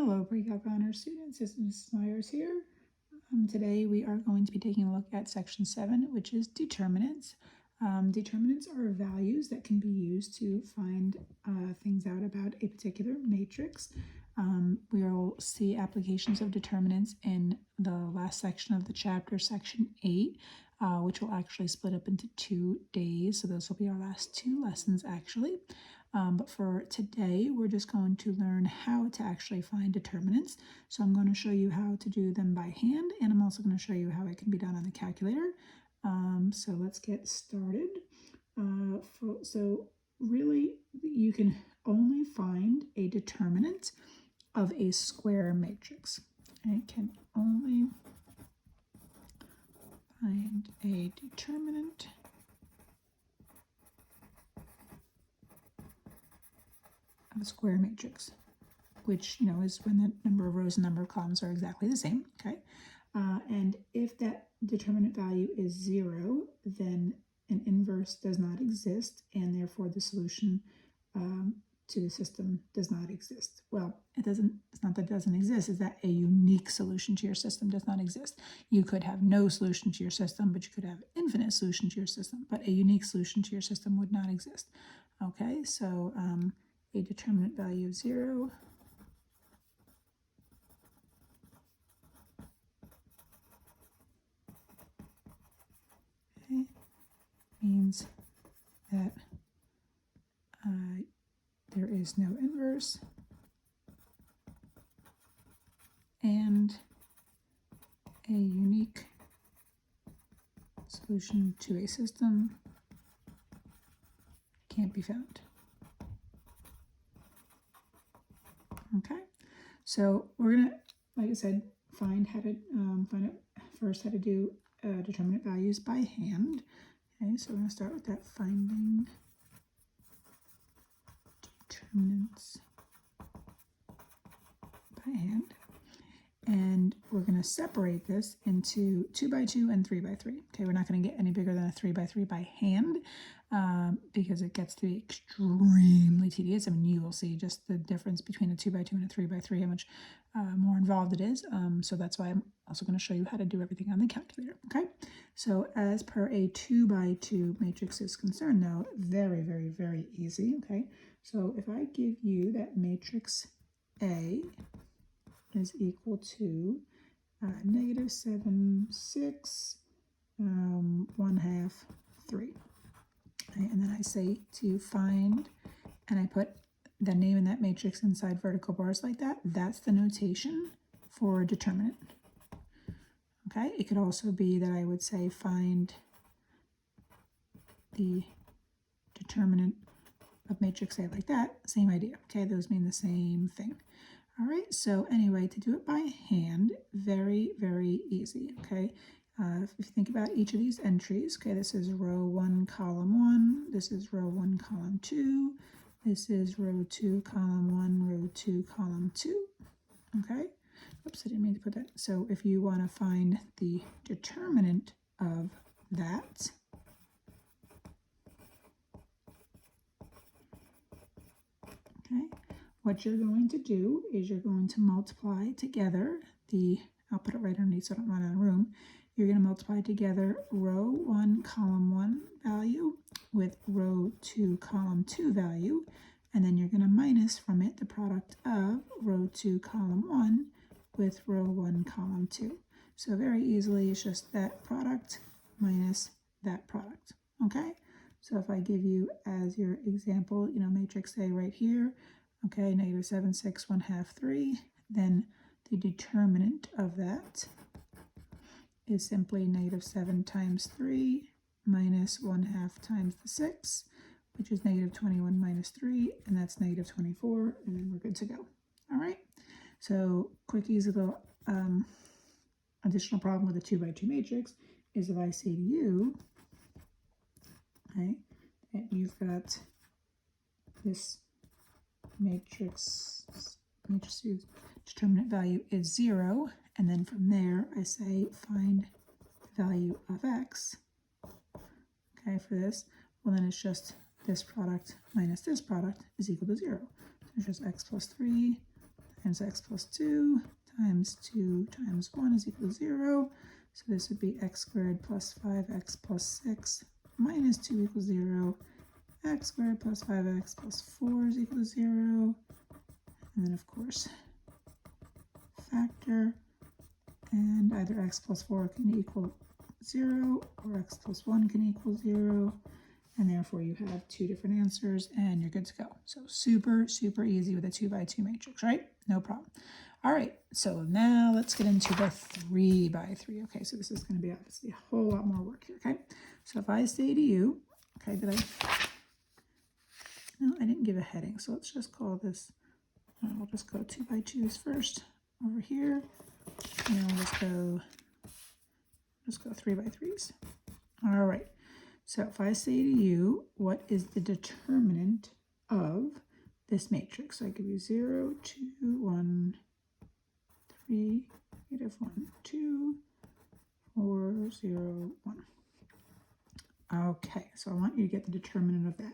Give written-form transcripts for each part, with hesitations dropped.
Hello, Breakout Honor students. This is Mrs. Myers here. Today we are going to be taking a look at section 7, which is determinants. Determinants are values that can be used to find things out about a particular matrix. We will see applications of determinants in the last section of the chapter, section 8, which will actually split up into 2 days. So those will be our last 2 lessons actually. But for today, we're just going to learn how to actually find determinants. So I'm going to show you how to do them by hand, and I'm also going to show you how it can be done on the calculator. So let's get started. So really, you can only find a determinant of a square matrix. I can only find a determinant of a square matrix, which is when the number of rows and number of columns are exactly the same. Okay, and if that determinant value is 0, then an inverse does not exist, and therefore the solution to the system does not exist. Well, it's not that it doesn't exist, it's that a unique solution to your system does not exist. You could have no solution to your system, but you could have infinite solution to your system, but a unique solution to your system would not exist. Okay, so a determinant value of 0 means that there is no inverse and a unique solution to a system can't be found. Okay, so we're gonna, like I said, find out first how to do determinant values by hand. Okay, so we're gonna start with that, finding determinants by hand, and we're gonna separate this into 2 by 2 and 3 by 3. Okay, we're not gonna get any bigger than a 3 by 3 by hand because it gets to be extremely tedious. I mean, you will see just the difference between a 2 by 2 and a 3 by 3, how much more involved it is. So that's why I'm also going to show you how to do everything on the calculator. Okay, so as per a 2 by 2 matrix is concerned, though, very, very, very easy. Okay, so if I give you that matrix A is equal to -7, 6, 1/2, 3. Okay, and then I say to find, and I put the name in that matrix inside vertical bars like that. That's the notation for a determinant. Okay, it could also be that I would say find the determinant of matrix A like that. Same idea. Okay, those mean the same thing. All right, so anyway, to do it by hand, very, very easy. Okay, if you think about each of these entries, okay, this is row 1, column 1, this is row 1, column 2, this is row 2, column 1, row 2, column 2. Okay, oops, I didn't mean to put that. So if you want to find the determinant of that, okay, what you're going to do is you're going to multiply together I'll put it right underneath so I don't run out of room. You're going to multiply together row 1, column 1 value with row 2, column 2 value, and then you're going to minus from it the product of row 2, column 1 with row 1, column 2. So very easily, it's just that product minus that product. Okay, so if I give you as your example, matrix A right here, okay, -7, 6, 1/2, 3, then the determinant of that is simply -7 times 3 minus 1/2 times the 6, which is -21 minus 3, and that's -24, and then we're good to go. All right, so quick, easy little additional problem with a 2 by 2 matrix is if I say to you, okay, that you've got this matrix determinant value is 0, and then from there I say find the value of x, okay, for this, well then it's just this product minus this product is equal to 0. So it's just x plus 3 times x plus 2 times 2 times 1 is equal to 0. So this would be x squared plus 5x plus 6 minus 2 equals 0. X squared plus 5x plus 4 is equal to 0. And then, of course, factor. And either x plus 4 can equal 0 or x plus 1 can equal 0. And therefore, you have two different answers and you're good to go. So super, super easy with a 2 by 2 matrix, right? No problem. All right, so now let's get into the 3 by 3. Okay, so this is going to be obviously a whole lot more work here, okay? So if I say to you, okay, no, I didn't give a heading, so let's just call this, we'll just go 2 by 2s first over here, and then we'll just go 3 by 3s. All right, so if I say to you, what is the determinant of this matrix? So I give you 0, 2, 1, 3, negative 1, 2, 4, 0, 1. Okay, so I want you to get the determinant of that.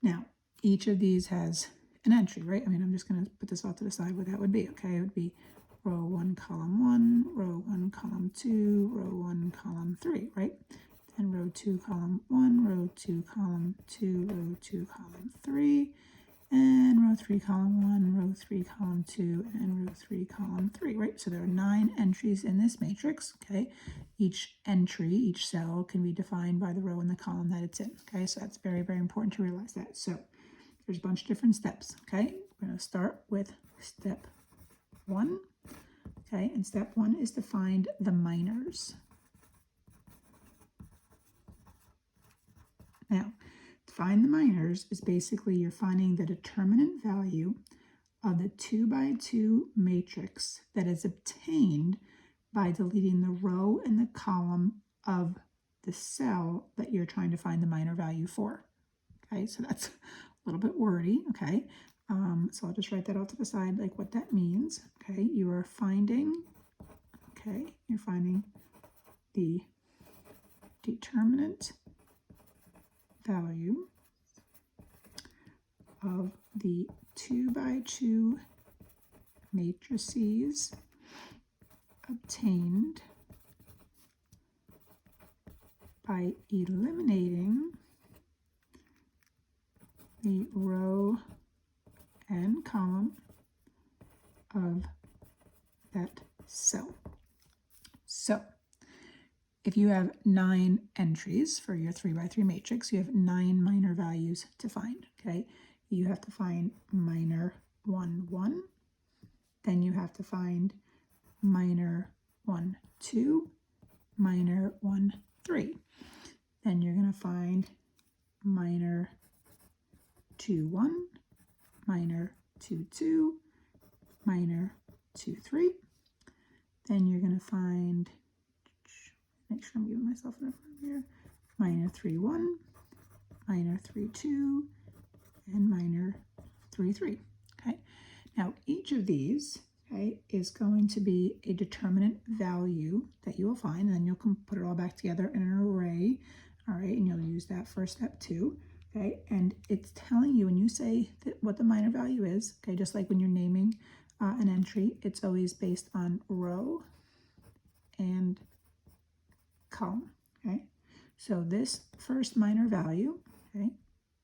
Now, each of these has an entry, right? I mean, I'm just going to put this off to the side what that would be, okay? It would be row 1, column 1, row 1, column 2, row 1, column 3, right? Then row 2, column 1, row 2, column 2, row 2, column 3, and row 3, column 1, row 3, column 2, and row 3, column 3, right? So there are 9 entries in this matrix, okay? Each entry, each cell can be defined by the row and the column that it's in, okay? So that's very, very important to realize that. So there's a bunch of different steps, okay? We're going to start with step 1, okay? And step 1 is to find the minors. Now, to find the minors is basically you're finding the determinant value of the 2 by 2 matrix that is obtained by deleting the row and the column of the cell that you're trying to find the minor value for. Okay, so that's a little bit wordy, okay? So I'll just write that off to the side, like what that means, okay? You are finding, okay, you're finding the determinant value of the 2 by 2 matrices obtained by eliminating the row and column of that cell. So if you have 9 entries for your 3 by 3 matrix, you have 9 minor values to find, okay? You have to find minor 1, 1. Then you have to find minor 1, 2, minor 1, 3. Then you're going to find minor 2, 1, minor 2, 2, minor 2, 3. Then you're going to find, make sure I'm giving myself enough room here, minor 3, 1, minor 3, 2, and minor 3, 3. Okay, now each of these, okay, is going to be a determinant value that you will find, and then you'll put it all back together in an array, all right, and you'll use that for step 2, okay, and it's telling you when you say that what the minor value is, okay, just like when you're naming an entry, it's always based on row and column, okay, so this first minor value, okay,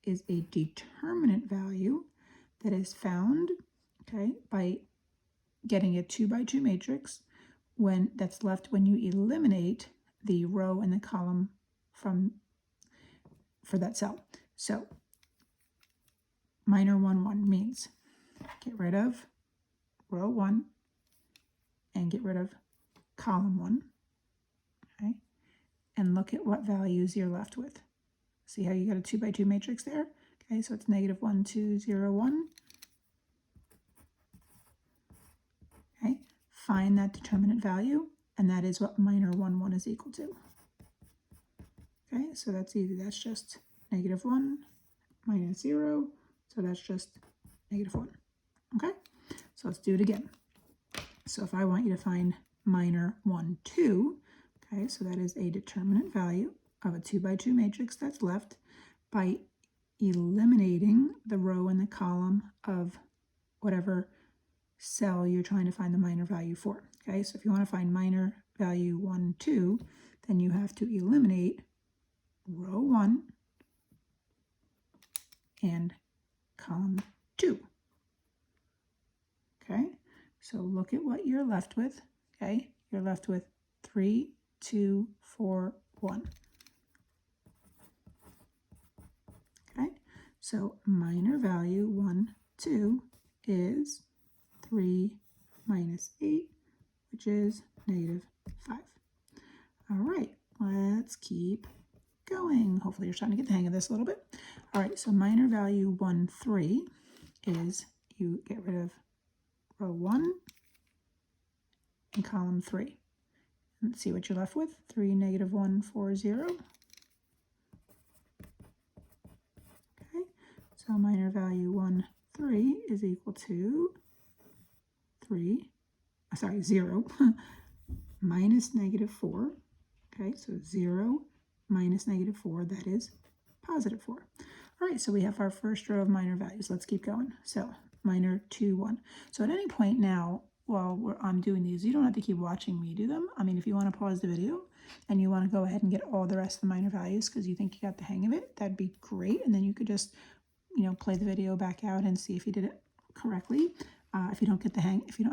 is a determinant value that is found, okay, by getting a 2 by 2 matrix when that's left when you eliminate the row and the column for that cell. So minor 1, 1 means get rid of row 1 and get rid of column 1, okay, and look at what values you're left with. See how you got a 2 by 2 matrix there? Okay, so it's negative 1, 2, 0, 1. Okay, find that determinant value, and that is what minor 1, 1 is equal to. Okay, so that's easy. That's just negative 1 minus 0, so that's just negative 1. Okay, so let's do it again. So if I want you to find minor 1, 2, okay, so that is a determinant value of a 2 by 2 matrix that's left by eliminating the row and the column of whatever cell you're trying to find the minor value for. Okay, so if you want to find minor value 1, 2, then you have to eliminate row 1 and column 2. Okay, so look at what you're left with. Okay, you're left with 3, 2, 4, 1. Okay, so minor value 1, 2 is 3 minus 8, which is negative 5. All right, let's keep going. Hopefully you're starting to get the hang of this a little bit. All right, so minor value 1, 3 is you get rid of row 1 and column 3. Let's see what you're left with. 3, negative 1, 4, 0. Okay, so minor value 1, 3 is equal to 0 minus negative 4. Okay, so 0 minus negative 4, that is positive 4. All right, so we have our first row of minor values. Let's keep going. So minor 2, 1. So at any point now, while I'm doing these, you don't have to keep watching me do them. I mean, if you want to pause the video and you want to go ahead and get all the rest of the minor values because you think you got the hang of it, that'd be great. And then you could just, play the video back out and see if you did it correctly. If you don't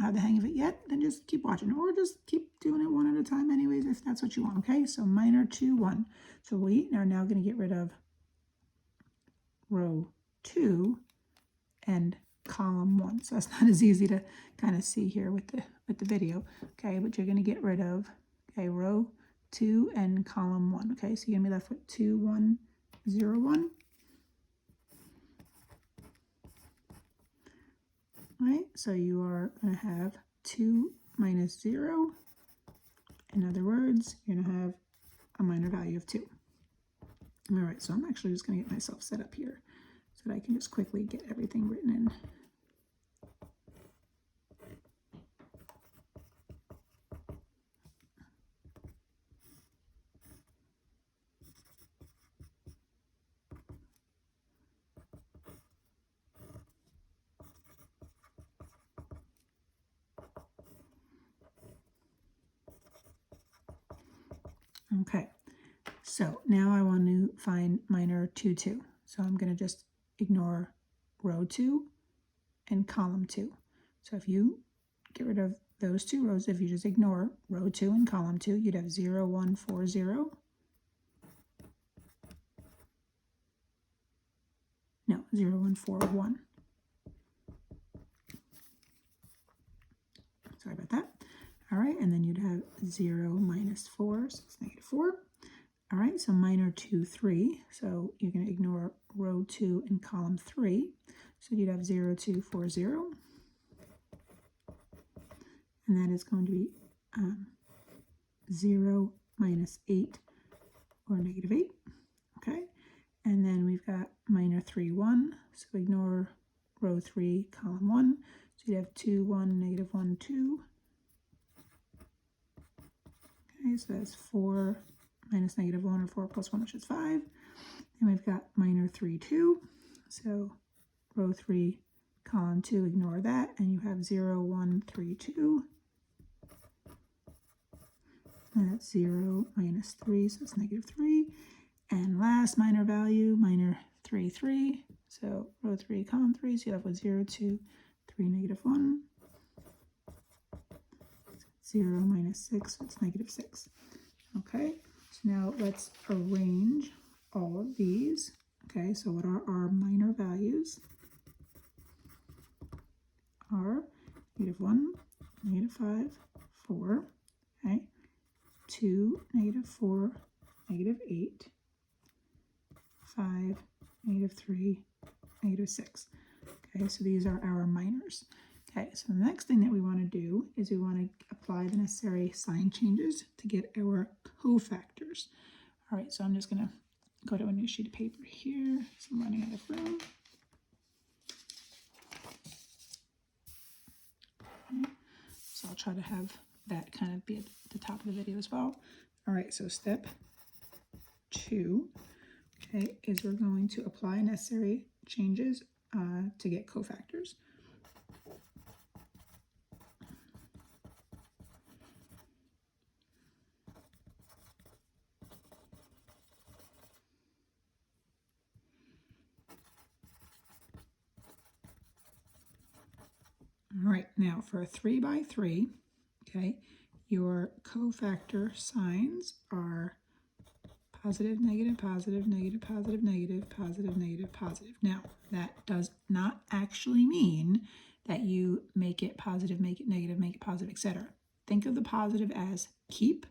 have the hang of it yet, then just keep watching, or just keep doing it one at a time anyways, if that's what you want. Okay, so minor 2, 1. So we are now going to get rid of row 2 and column 1. So that's not as easy to kind of see here with the video. Okay, but you're going to get rid of row 2 and column 1. Okay, so you're going to be left with 2, 1, 0, 1. Right, so you are going to have 2 minus 0. In other words, you're going to have a minor value of 2. All right, so I'm actually just going to get myself set up here so that I can just quickly get everything written in. Okay, so now I want to find minor 2, 2. So I'm going to just ignore row 2 and column 2. So if you get rid of those two rows, if you just ignore row 2 and column 2, you'd have 0, 1, 4, 0. No, 0, 1, 4, 1. Sorry about that. All right, and then you'd have 0 minus 4, so it's negative 4. All right, so minor 2, 3. So you're going to ignore row 2 and column 3. So you'd have 0, 2, 4, 0. And that is going to be 0 minus 8, or negative 8. Okay, and then we've got minor 3, 1. So ignore row 3, column 1. So you'd have 2, 1, negative 1, 2. Okay, so that's 4 minus negative 1, or 4 plus 1, which is 5. And we've got minor 3, 2. So row 3, column 2, ignore that, and you have 0, 1, 3, 2. And that's 0 minus 3, so it's negative 3. And last minor value, minor 3, 3. So row 3, column 3, so you have with 0, 2, 3, negative 1. 0 minus 6, so it's negative 6. Okay, so now let's arrange all of these. Okay, so what are our minor values? Are negative 1, negative 5, 4, okay, 2, negative 4, negative 8, 5, negative 3, negative 6. Okay, so these are our minors. Okay, so the next thing that we want to do is we want to apply the necessary sign changes to get our cofactors. All right, so I'm just going to go to a new sheet of paper here. So I'm running out of room. Okay, so I'll try to have that kind of be at the top of the video as well. All right, so step 2, okay, is we're going to apply necessary changes to get cofactors. All right, now for a 3 by 3, okay, your cofactor signs are positive, negative, positive, negative, positive, negative, positive, negative, positive. Now, that does not actually mean that you make it positive, make it negative, make it positive, etc. Think of the positive as keep,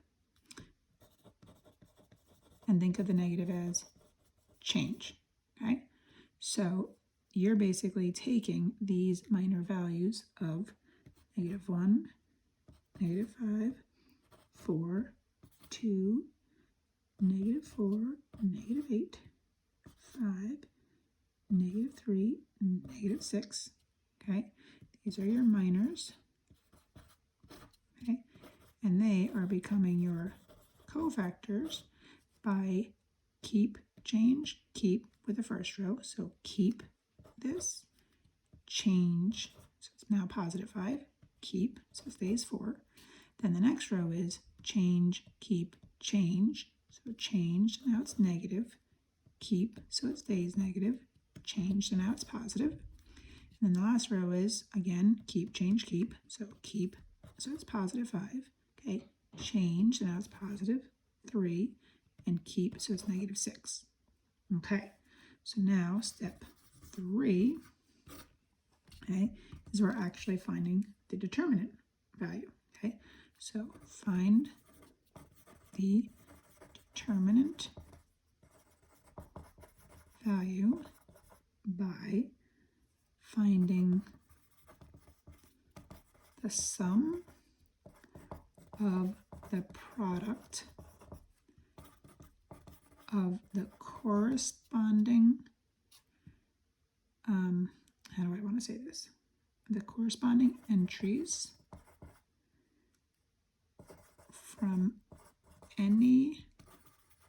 and think of the negative as change, okay? So you're basically taking these minor values of -1, -5, 4, 2, -4, -8, 5, -3, -6, okay? These are your minors, okay? And they are becoming your cofactors by keep, change, keep with the first row. So keep this, change, so it's now +5, keep, so it stays 4. Then the next row is change, keep, change, so change, now it's negative, keep, so it stays negative, change, so now it's positive. And then the last row is, again, keep, change, keep, so keep, so it's +5, okay, change, so now it's +3, and keep, so it's -6. Okay, so now step 3, okay, is we're actually finding the determinant value, okay? So find the determinant value by finding the sum of the product of the corresponding, how do I want to say this? The corresponding entries from any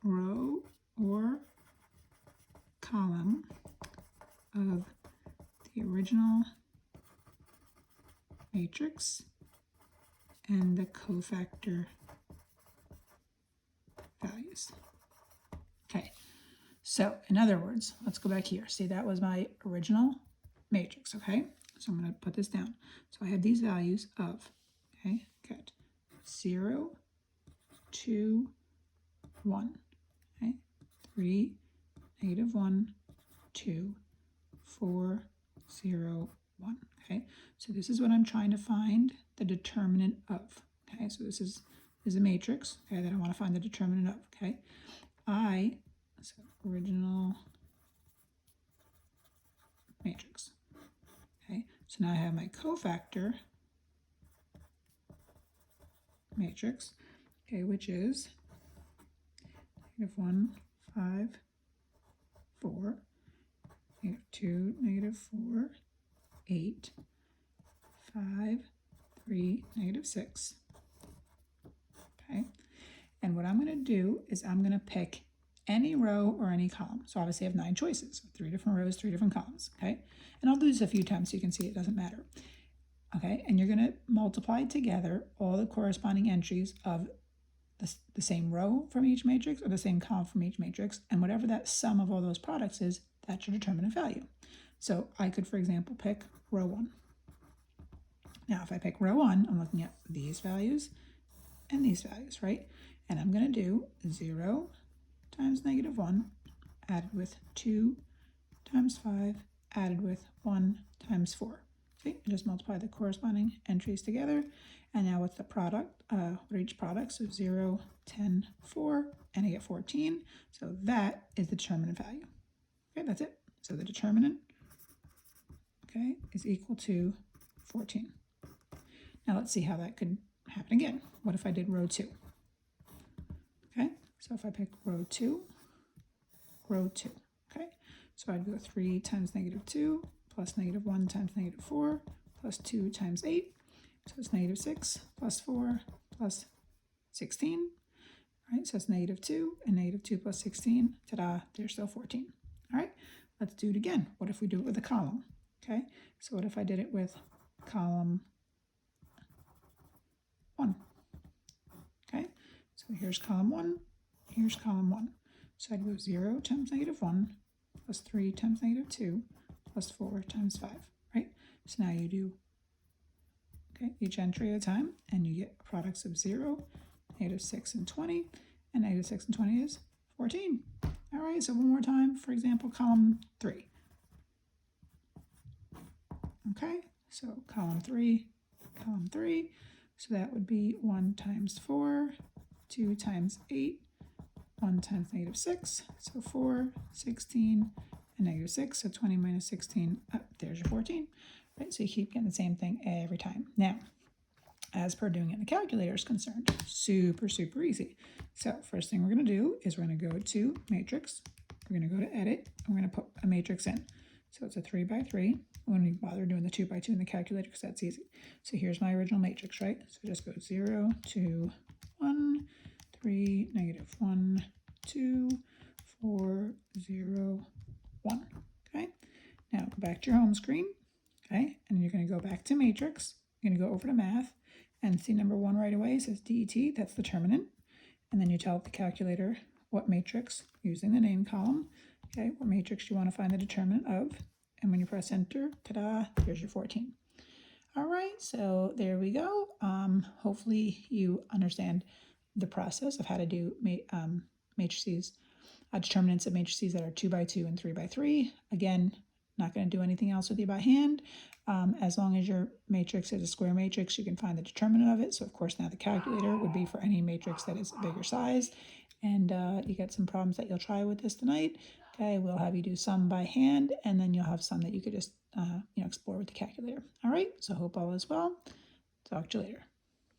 row or column of the original matrix and the cofactor values. Okay, so in other words, let's go back here. See, that was my original matrix, okay? So I'm going to put this down. So I have these values of, okay, good, 0, 2, 1, okay, 3, -1, 2, 4, 0, 1, okay? So this is what I'm trying to find the determinant of, okay? So this is a matrix, okay, that I want to find the determinant of, okay? So original matrix, okay? So now I have my cofactor matrix, okay, which is -1, 5, 4, -2, -4, 8, 5, 3, -6, okay? And what I'm going to do is I'm going to pick any row or any column. So obviously I have 9 choices, 3 different rows, 3 different columns, okay? And I'll do this a few times so you can see it doesn't matter. Okay, and you're going to multiply together all the corresponding entries of the same row from each matrix or the same column from each matrix, and whatever that sum of all those products is, that's your determinant value. So I could, for example, pick row 1. Now, if I pick row 1, I'm looking at these values and these values, right? And I'm going to do 0 times -1 added with 2 times 5 added with 1 times 4. See, I just multiply the corresponding entries together. And now what's the product? What are each product? So 0, 10, 4, and I get 14. So that is the determinant value. Okay, that's it. So the determinant, okay, is equal to 14. Now let's see how that could happen again. What if I did row 2? Okay, so if I pick row 2, okay, so I'd go 3 times -2 plus -1 times -4 plus 2 times 8. So it's -6 plus 4 plus 16. All right, so it's -2 and -2 plus 16. Ta-da, there's still 14. All right, let's do it again. What if we do it with a column? Okay, so what if I did it with column 1? Okay, so here's column 1, here's column 1. So I'd go 0 times -1 plus 3 times -2 plus 4 times 5, right? So now you do okay, each entry at a time, and you get products of 0, -6, and 20, and -6 and 20 is 14. All right, so one more time, for example, column 3. Okay, so column 3, so that would be 1 times 4, 2 times 8, 1 times -6, so 4, 16, and -6, so 20 minus 16, there's your 14. Right, so you keep getting the same thing every time. Now, as per doing it in the calculator is concerned, super, super easy. So first thing we're going to do is we're going to go to matrix, we're going to go to edit, and we're going to put a matrix in. So it's a 3 by 3. I wouldn't bother doing the 2 by 2 in the calculator because that's easy. So here's my original matrix, right? So just go 0, 2, 1, 3, -1, 2, 4, 0, 1. Okay, now go back to your home screen. Okay, and you're going to go back to matrix. You're going to go over to math, and see number 1 right away says DET, that's the determinant. And then you tell the calculator what matrix, using the name column, okay, what matrix you want to find the determinant of. And when you press enter, ta-da, there's your 14. All right, so there we go. Hopefully you understand the process of how to do matrices, determinants of matrices that are 2 by 2 and 3 by 3. Again, not going to do anything else with you by hand. As long as your matrix is a square matrix, you can find the determinant of it. So of course now the calculator would be for any matrix that is a bigger size. And you get some problems that you'll try with this tonight. Okay, we'll have you do some by hand, and then you'll have some that you could just explore with the calculator. All right, so hope all is well. Talk to you later.